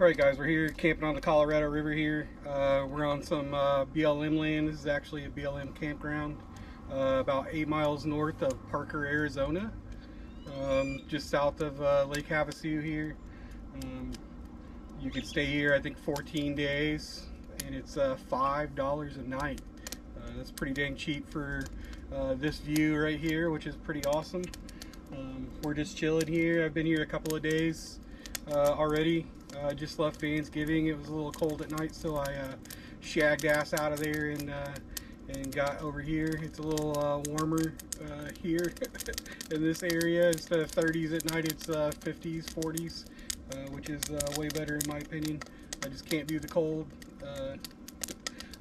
Alright guys, we're here camping on the Colorado River here. We're on some BLM land. This is actually a BLM campground about 8 miles north of Parker, Arizona. Just south of Lake Havasu here. You can stay here I think 14 days and it's $5 a night. That's pretty dang cheap for this view right here, which is pretty awesome. We're just chilling here. I've been here a couple of days already. I just left Thanksgiving. It was a little cold at night, so I shagged ass out of there and got over here. It's a little warmer here in this area. Instead of 30s at night, it's 50s, 40s, which is way better in my opinion. I just can't do the cold.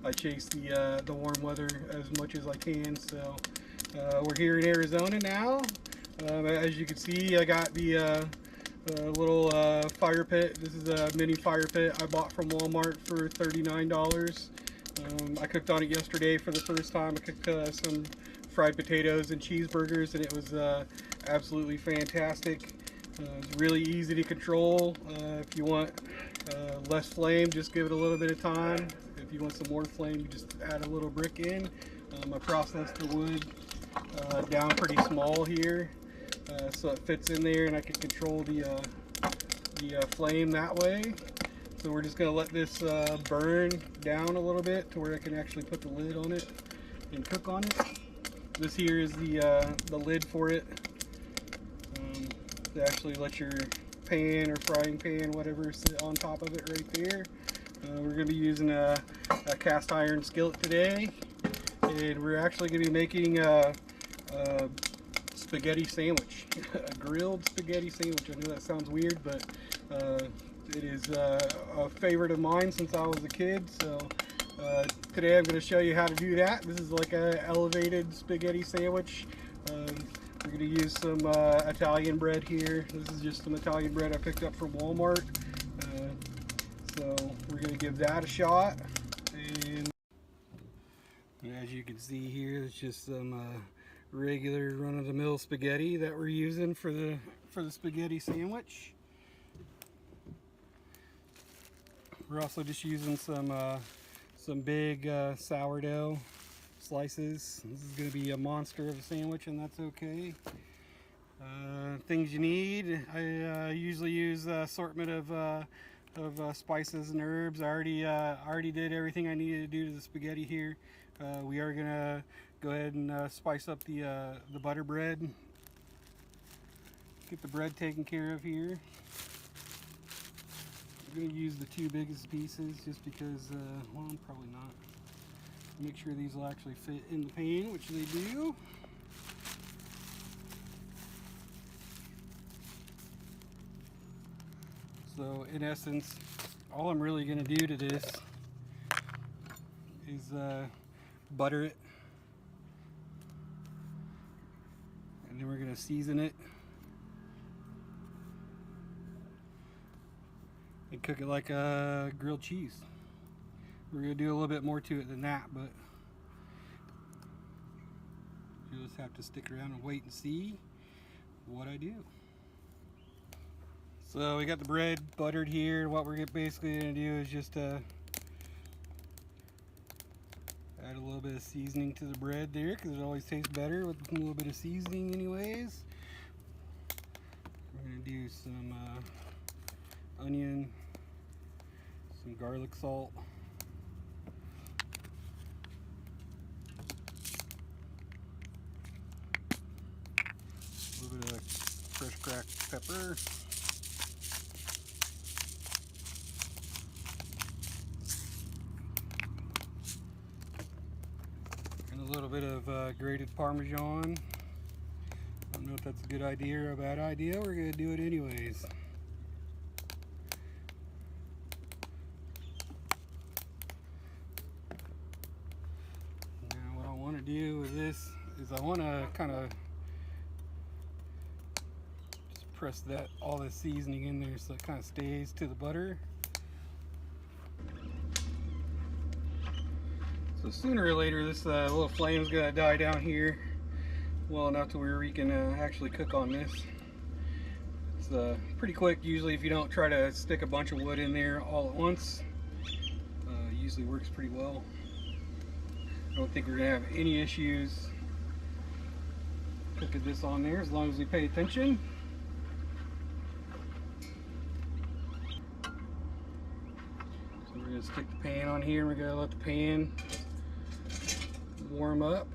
I chase the warm weather as much as I can. So we're here in Arizona now. As you can see, I got the little fire pit. This is a mini fire pit I bought from Walmart for $39. I cooked on it yesterday for the first time. I cooked some fried potatoes and cheeseburgers, and it was absolutely fantastic. It's really easy to control. If you want less flame, just give it a little bit of time. If you want some more flame, you just add a little brick in. I processed the wood down pretty small here. So it fits in there and I can control the flame that way. So we're just going to let this burn down a little bit to where I can actually put the lid on it and cook on it. This here is the lid for it. To actually let your pan or frying pan, whatever, sit on top of it right there. We're going to be using a cast iron skillet today. And we're actually going to be making a spaghetti sandwich, a grilled spaghetti sandwich. I know that sounds weird, but it is a favorite of mine since I was a kid. So today I'm going to show you how to do that. This is like an elevated spaghetti sandwich. We're going to use some Italian bread here. This is just some Italian bread I picked up from Walmart. So we're going to give that a shot. And as you can see here, it's just some regular run-of-the-mill spaghetti that we're using for the spaghetti sandwich. We're also just using some big sourdough slices. This is going to be a monster of a sandwich, and that's okay. Things you need: I usually use an assortment of spices and herbs. I already did everything I needed to do to the spaghetti here. We are gonna go ahead and spice up the butter bread. Get the bread taken care of here. I'm gonna use the 2 biggest pieces just because, well, probably not. Make sure these will actually fit in the pan, which they do. So in essence, all I'm really gonna do to this is butter it. And then we're going to season it and cook it like a grilled cheese. We're going to do a little bit more to it than that, but you'll just have to stick around and wait and see what I do. So we got the bread buttered here. What we're basically going to do is just add a little bit of seasoning to the bread there, because it always tastes better with a little bit of seasoning anyways. We're going to do some onion, some garlic salt, a little bit of fresh cracked pepper, a little bit of grated Parmesan. I don't know if that's a good idea or a bad idea. We're going to do it anyways. Now what I want to do with this is I want to kind of just press all this seasoning in there so it kind of stays to the butter. So sooner or later, this little flame is going to die down here well enough to where we can actually cook on this. It's pretty quick usually if you don't try to stick a bunch of wood in there all at once. Usually works pretty well. I don't think we're gonna have any issues cooking this on there as long as we pay attention. So we're gonna stick the pan on here, and we're gonna let the pan warm up.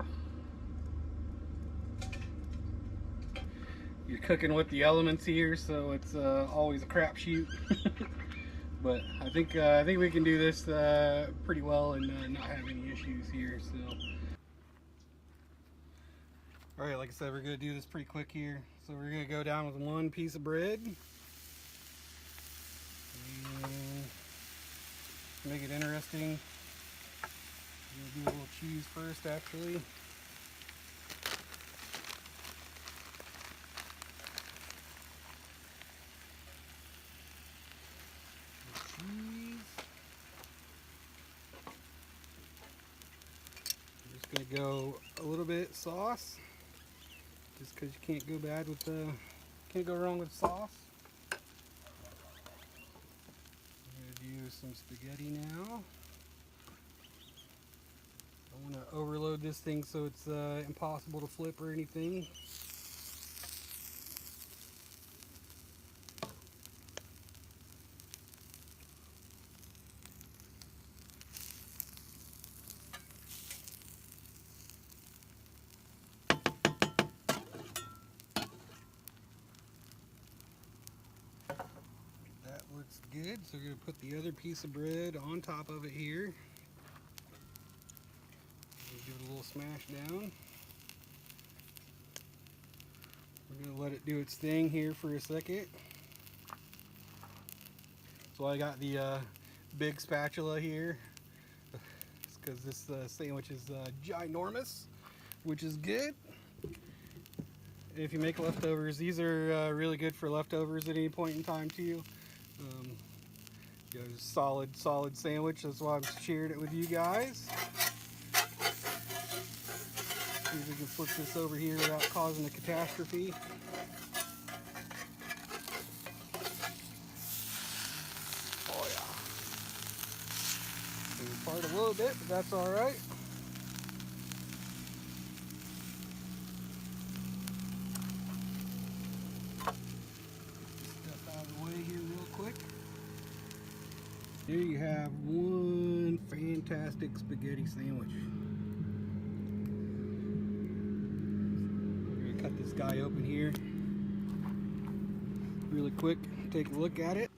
You're cooking with the elements here, so it's always a crapshoot. But I think we can do this pretty well and not have any issues here. So, all right, like I said, we're gonna do this pretty quick here. So we're gonna go down with one piece of bread. And make it interesting, I'm gonna do a little cheese first, actually. Gonna go a little bit sauce, just because you can't go bad with can't go wrong with sauce. I'm gonna do some spaghetti now. I want to overload this thing so it's impossible to flip or anything. Looks good, so we're going to put the other piece of bread on top of it here. Give it a little smash down. We're going to let it do its thing here for a second. So I got the big spatula here. It's because this sandwich is ginormous, which is good. If you make leftovers, these are really good for leftovers at any point in time too. You know, solid sandwich. That's why I've shared it with you guys. See if we can flip this over here without causing a catastrophe. Oh yeah. It's apart a little bit, but that's all right. Step out of the way here real quick. There you have one fantastic spaghetti sandwich. We're going to cut this guy open here really quick, take a look at it.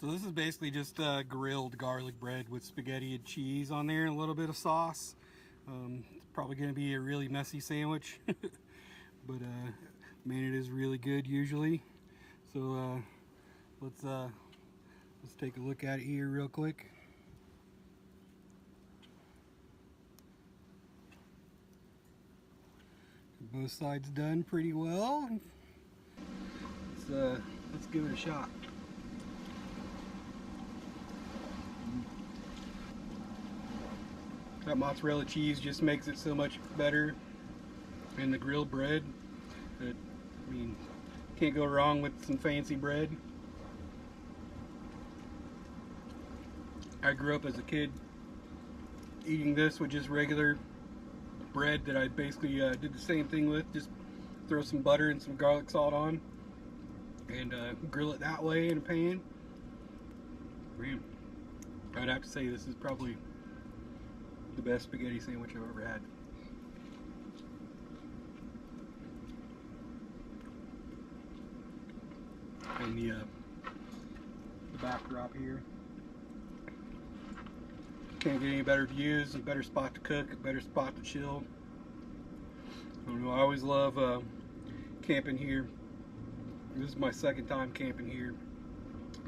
So this is basically just grilled garlic bread with spaghetti and cheese on there and a little bit of sauce. It's probably going to be a really messy sandwich, but man, it is really good usually. So let's take a look at it here real quick. Both sides done pretty well. Let's give it a shot. That mozzarella cheese just makes it so much better, and the grilled bread. I mean, can't go wrong with some fancy bread. I grew up as a kid eating this with just regular bread that I basically did the same thing with. Just throw some butter and some garlic salt on and grill it that way in a pan. Man, I'd have to say this is probably the best spaghetti sandwich I've ever had. And the backdrop here. Can't get any better views, a better spot to cook, a better spot to chill. I don't know, I always love camping here. This is my second time camping here.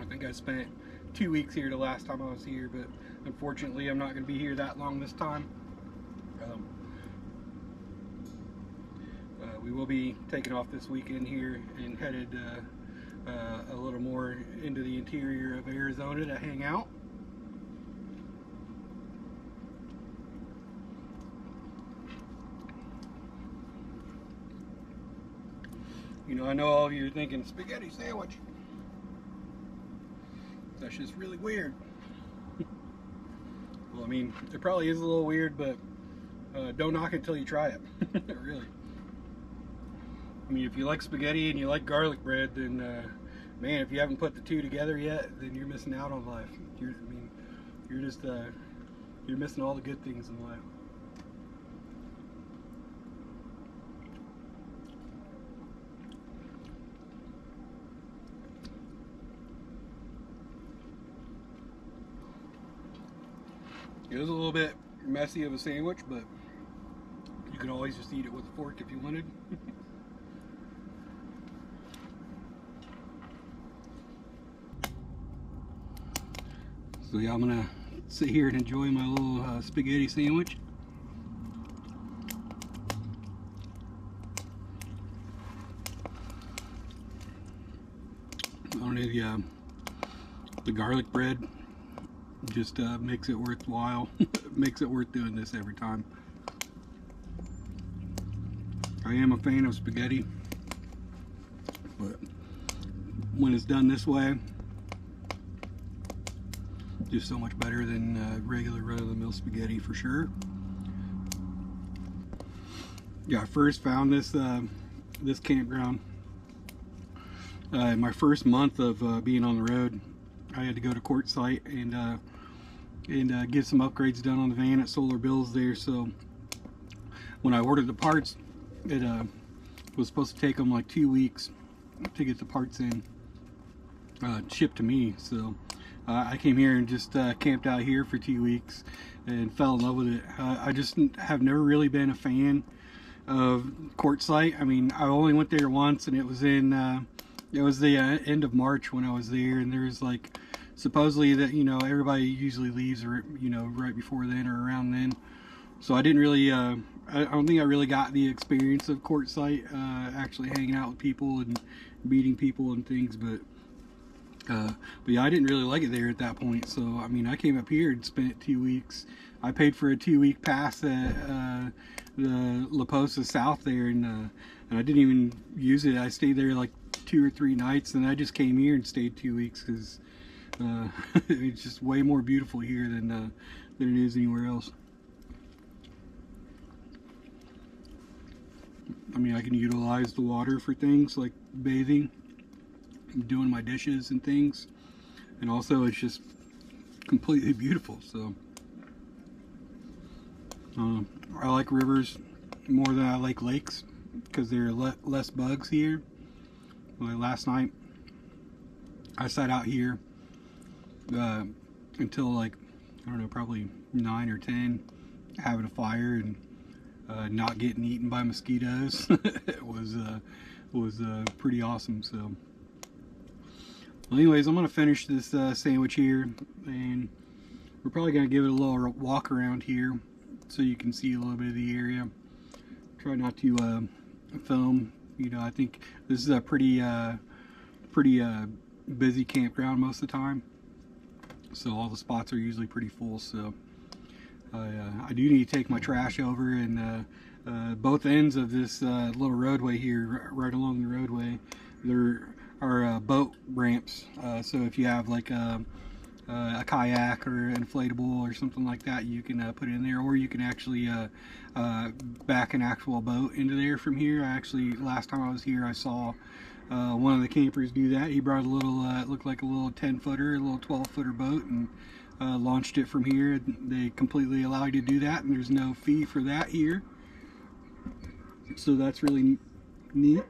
I think I spent 2 weeks here the last time I was here, but unfortunately I'm not going to be here that long this time. We will be taking off this weekend here and headed a little more into the interior of Arizona to hang out. You know, I know all of you are thinking spaghetti sandwich. That's just really weird. Well, I mean, it probably is a little weird, but don't knock it until you try it. Really. I mean, if you like spaghetti and you like garlic bread, then man, if you haven't put the two together yet, then you're missing out on life. You're just you're missing all the good things in life. It was a little bit messy of a sandwich, but you could always just eat it with a fork if you wanted. So yeah, I'm gonna sit here and enjoy my little spaghetti sandwich. I don't know, the garlic bread just makes it worthwhile. Makes it worth doing this every time. I am a fan of spaghetti, but when it's done this way, just so much better than regular run-of-the-mill spaghetti for sure. Yeah, I first found this this campground in my first month of being on the road. I had to go to Quartzsite and get some upgrades done on the van at Solar Bills there. So when I ordered the parts, it was supposed to take them like 2 weeks to get the parts in shipped to me. So I came here and just camped out here for 2 weeks and fell in love with it. I just have never really been a fan of Quartzsite. I mean, I only went there once, and it was in it was the end of March when I was there, and there's like supposedly that, you know, everybody usually leaves, or you know, right before then or around then. So I didn't really I don't think I really got the experience of Quartzsite, actually hanging out with people and meeting people and things. But yeah, I didn't really like it there at that point. So I mean, I came up here and spent 2 weeks. I paid for a 2-week pass at the La Posa South there, and I didn't even use it. I stayed there like 2 or 3 nights, and I just came here and stayed 2 weeks because it's just way more beautiful here than it is anywhere else. I mean, I can utilize the water for things like bathing, doing my dishes and things, and also it's just completely beautiful. So I like rivers more than I like lakes because there are less bugs here. Like last night I sat out here until like, I don't know, probably 9 or 10, having a fire and not getting eaten by mosquitoes. It was pretty awesome. So well, anyways, I'm gonna finish this sandwich here, and we're probably gonna give it a little walk around here so you can see a little bit of the area. Try not to film. You know, I think this is a pretty busy campground most of the time, so all the spots are usually pretty full. So I do need to take my trash over, and both ends of this little roadway here, right along the roadway, there are boat ramps. So if you have like a kayak or inflatable or something like that, you can put it in there, or you can actually back an actual boat into there from here. I actually, last time I was here, I saw one of the campers do that. He brought a little, it looked like a little 10-footer, a little 12-footer boat, and launched it from here. They completely allow you to do that, and there's no fee for that here. So that's really neat.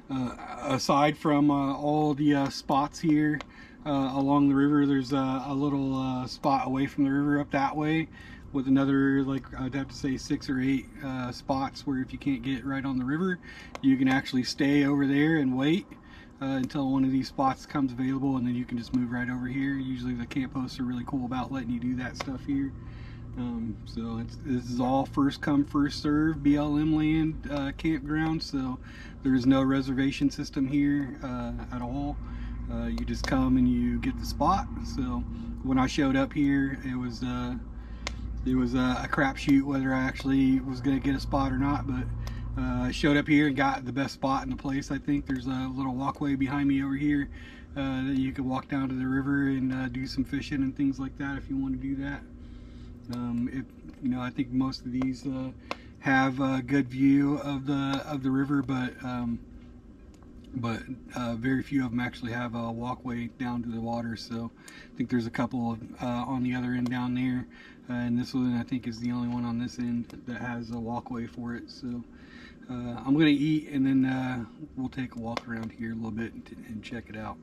Aside from all the spots here along the river, there's a little spot away from the river up that way with another, like, I'd have to say 6 or 8 spots where if you can't get right on the river, you can actually stay over there and wait until one of these spots comes available, and then you can just move right over here. Usually the camp hosts are really cool about letting you do that stuff here. So this is all first come first serve BLM land campground, so there's no reservation system here at all. You just come and you get the spot. So when I showed up here, it was a crapshoot whether I actually was going to get a spot or not, but Showed up here and got the best spot in the place. I think there's a little walkway behind me over here that you could walk down to the river and do some fishing and things like that if you want to do that. I think most of these have a good view of the river, but very few of them actually have a walkway down to the water. So I think there's a couple on the other end down there, and this one I think is the only one on this end that has a walkway for it. So I'm gonna eat, and then we'll take a walk around here a little bit and check it out.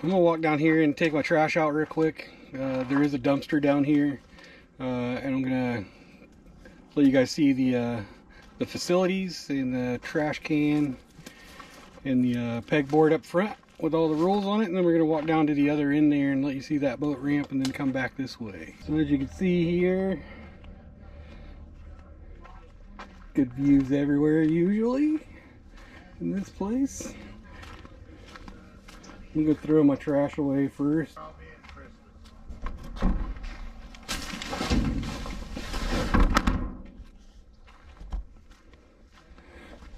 I'm gonna walk down here and take my trash out real quick. There is a dumpster down here, and I'm gonna let you guys see the facilities and the trash can and the pegboard up front with all the rules on it. And then we're gonna walk down to the other end there and let you see that boat ramp, and then come back this way. So as you can see here, good views everywhere usually in this place. I'm gonna throw my trash away first.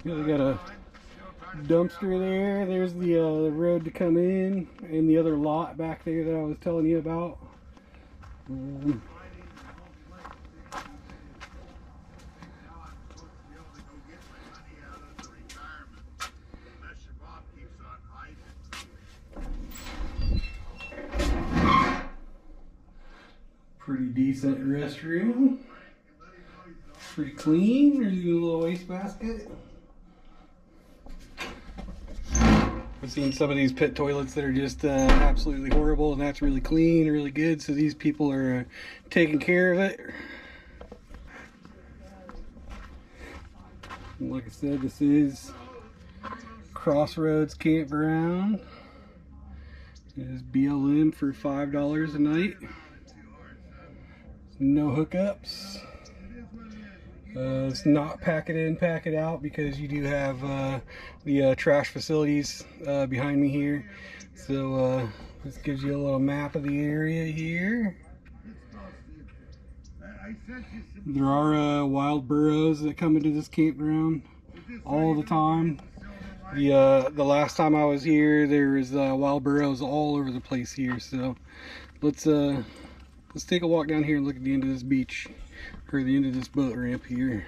We got a dumpster there. There's the road to come in, and the other lot back there that I was telling you about. Pretty decent restroom. Pretty clean. There's a little wastebasket. I've seen some of these pit toilets that are just absolutely horrible, and that's really clean, really good. So these people are taking care of it. And like I said, this is Crossroads Campground. It is BLM for $5 a night. No hookups. It's not pack it in, pack it out, because you do have the trash facilities behind me here. So this gives you a little map of the area here. There are wild burros that come into this campground all the time. The last time I was here, there was wild burros all over the place here. So let's take a walk down here and look at the end of this beach, or the end of this boat ramp here.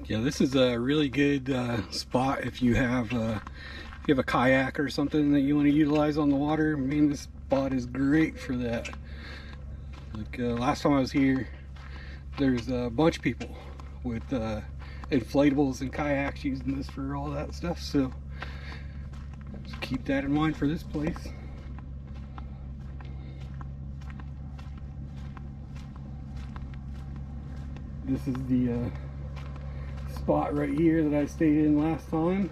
Yeah, this is a really good spot if you have a kayak or something that you want to utilize on the water. I mean, this spot is great for that. Like last time I was here, there's a bunch of people with inflatables and kayaks using this for all that stuff. So just keep that in mind for this place. This is the spot right here that I stayed in last time.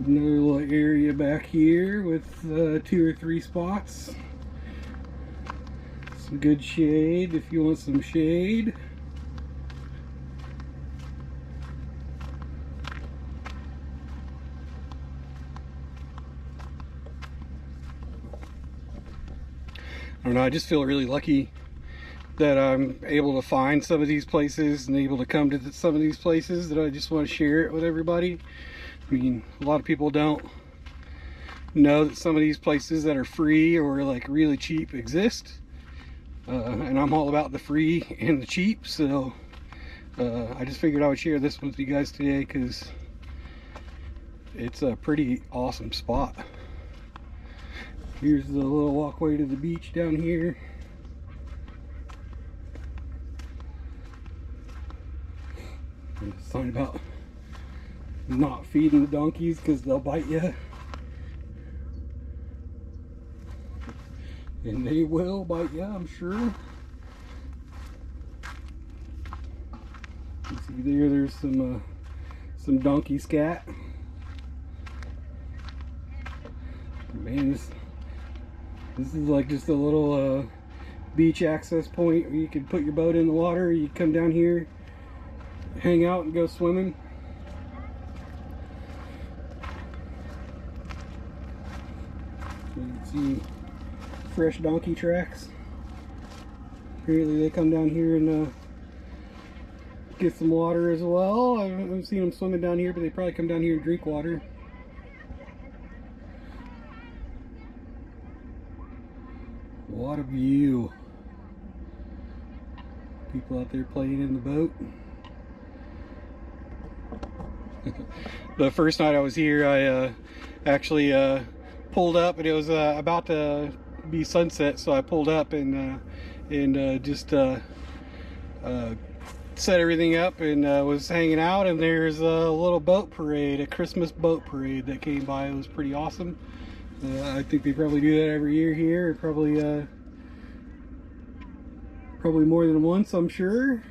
Another little area back here with 2 or 3 spots. Some good shade if you want some shade. I don't know, I just feel really lucky that I'm able to find some of these places and able to come to some of these places that I just want to share it with everybody. I mean, a lot of people don't. know that some of these places that are free or like really cheap exist. And I'm all about the free and the cheap, so I just figured I would share this with you guys today because it's a pretty awesome spot. Here's the little walkway to the beach down here. And a sign about not feeding the donkeys because they'll bite you. And they will bite you, I'm sure. You see there, there's some donkey scat. Man, this is like just a little beach access point where you can put your boat in the water. You come down here, hang out, and go swimming. So you can see fresh donkey tracks. Apparently they come down here and get some water as well. I haven't seen them swimming down here, but they probably come down here and drink water. What a view. People out there playing in the boat. The first night I was here, I actually pulled up, and it was about to be sunset, so I pulled up and just set everything up and was hanging out, and there's a little boat parade, a Christmas boat parade that came by. It was pretty awesome. I think they probably do that every year here, probably more than once, I'm sure.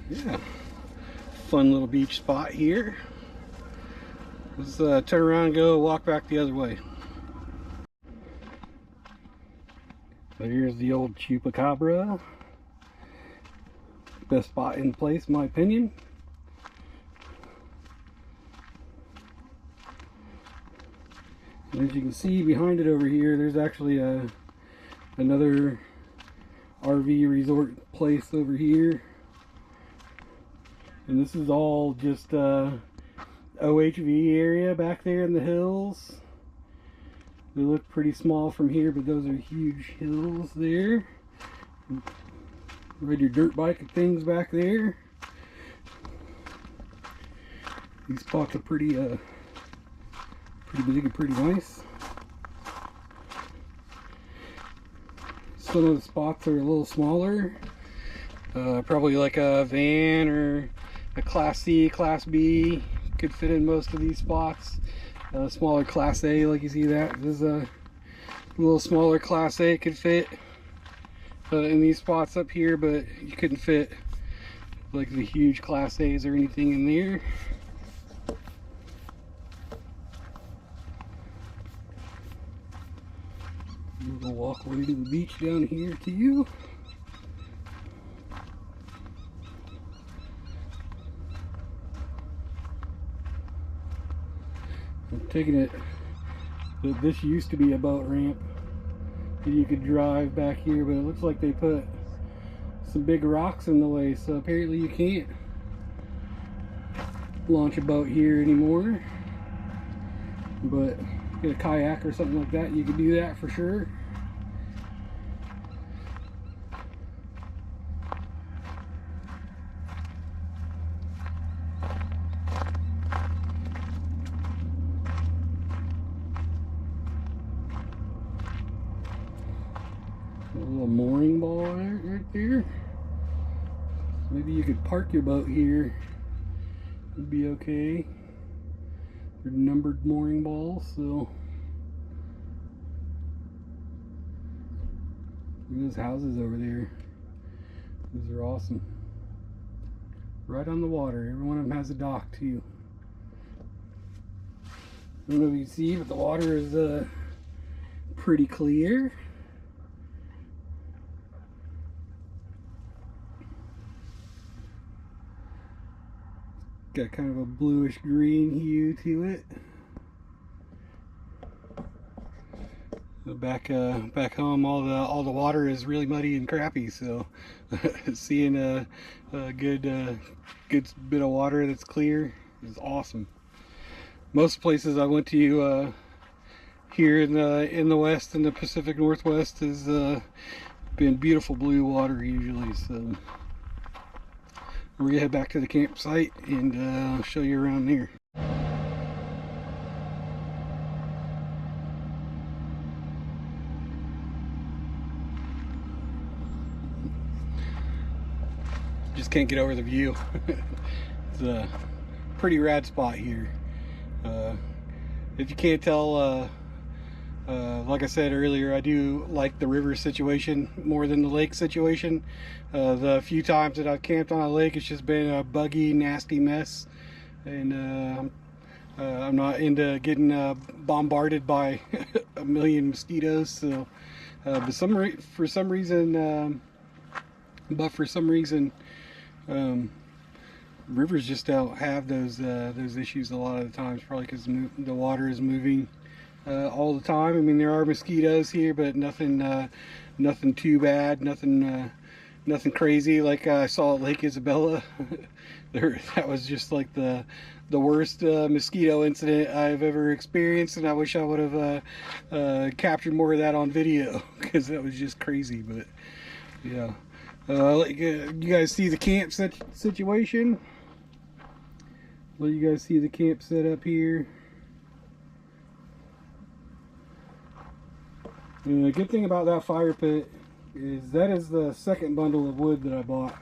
Yeah, fun little beach spot here. Let's turn around and go walk back the other way. So here's the old Chupacabra. Best spot in the place, in my opinion. And as you can see behind it over here, there's actually another RV resort place over here. And this is all just OHV area back there in the hills. They look pretty small from here, but those are huge hills there. Ride your dirt bike and things back there. These spots are pretty big and pretty nice. Some of the spots are a little smaller. Probably like a van or a Class C, Class B could fit in most of these spots. Smaller Class A, like you see that. This is a little smaller Class A could fit in these spots up here, but you couldn't fit like the huge Class A's or anything in there. We'll walk away to the beach down here to you. I'm taking it that this used to be a boat ramp that you could drive back here, but it looks like they put some big rocks in the way, so apparently you can't launch a boat here anymore. But get a kayak or something like that, you could do that for sure. A little mooring ball right there. Maybe you could park your boat here. It'd be okay. They're numbered mooring balls, so look at those houses over there. Those are awesome. Right on the water. Every one of them has a dock too. I don't know if you can see, but the water is pretty clear. Got kind of a bluish green hue to it. Back home, all the water is really muddy and crappy. So seeing a good bit of water that's clear is awesome. Most places I went to here in the West, in the Pacific Northwest, has been beautiful blue water usually. So we're gonna head back to the campsite and show you around there. Just can't get over the view. It's a pretty rad spot here. If you can't tell, like I said earlier, I do like the river situation more than the lake situation. The few times that I've camped on a lake, it's just been a buggy, nasty mess, and I'm not into getting bombarded by a million mosquitoes. So, but for some reason, rivers just don't have those issues a lot of the times, probably because the water is moving all the time. I mean, there are mosquitoes here, but nothing too bad, nothing crazy like I saw at Lake Isabella. That was just like the worst mosquito incident I've ever experienced, and I wish I would have captured more of that on video, because that was just crazy. But yeah. You guys see the camp situation? Let you guys see the camp set up here. And the good thing about that fire pit is that is the second bundle of wood that I bought.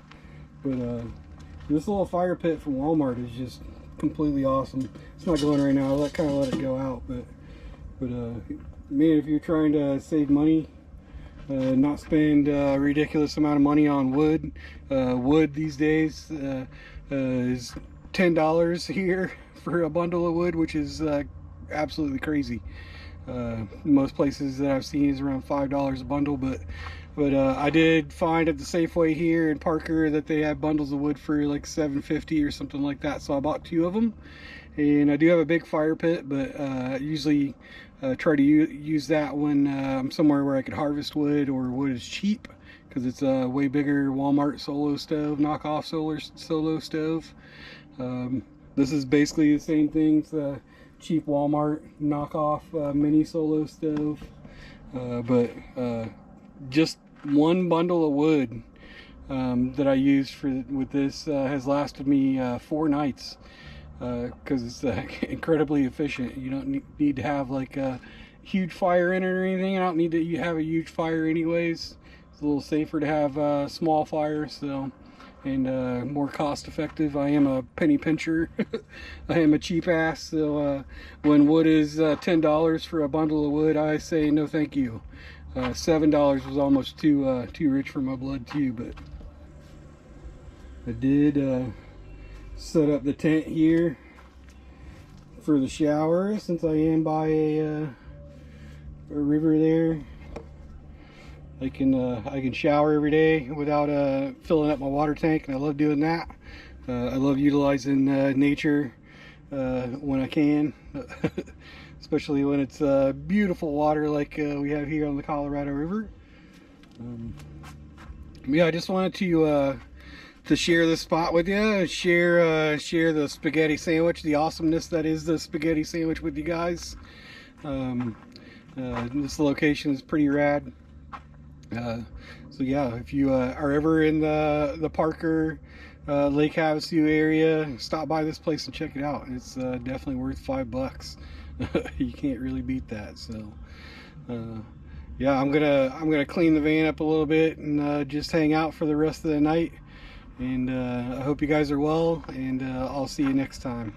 But this little fire pit from Walmart is just completely awesome. It's not going right now. I kind of let it go out, but man, if you're trying to save money, not spend a ridiculous amount of money on wood. Wood these days is $10 here for a bundle of wood, which is absolutely crazy. Most places that I've seen is around $5 a bundle, but I did find at the Safeway here in Parker that they have bundles of wood for like $7.50 or something like that. So I bought 2 of them, and I do have a big fire pit, but I usually try to use that when I'm somewhere where I could harvest wood, or wood is cheap, because it's a way bigger Walmart solo stove, knockoff solo stove. This is basically the same thing. It's a cheap Walmart knockoff mini solo stove, but just one bundle of wood that I used with this has lasted me 4 nights. Because it's incredibly efficient. You don't need to have like a huge fire in it or anything. I don't need to have a huge fire anyways. It's a little safer to have a small fire, so, and more cost effective. I am a penny pincher. I am a cheap ass, so when wood is $10 for a bundle of wood, I say no thank you. $7 was almost too rich for my blood too, but I did set up the tent here for the shower, since I am by a river there. I can shower every day without filling up my water tank, and I love doing that. I love utilizing nature when I can, especially when it's beautiful water like we have here on the Colorado River. Yeah, I just wanted to share this spot with you, share the spaghetti sandwich, the awesomeness that is the spaghetti sandwich with you guys. This location is pretty rad. So yeah, if you are ever in the Parker, Lake Havasu area, stop by this place and check it out. It's definitely worth $5. You can't really beat that. So yeah, I'm gonna clean the van up a little bit and just hang out for the rest of the night. And I hope you guys are well, and I'll see you next time.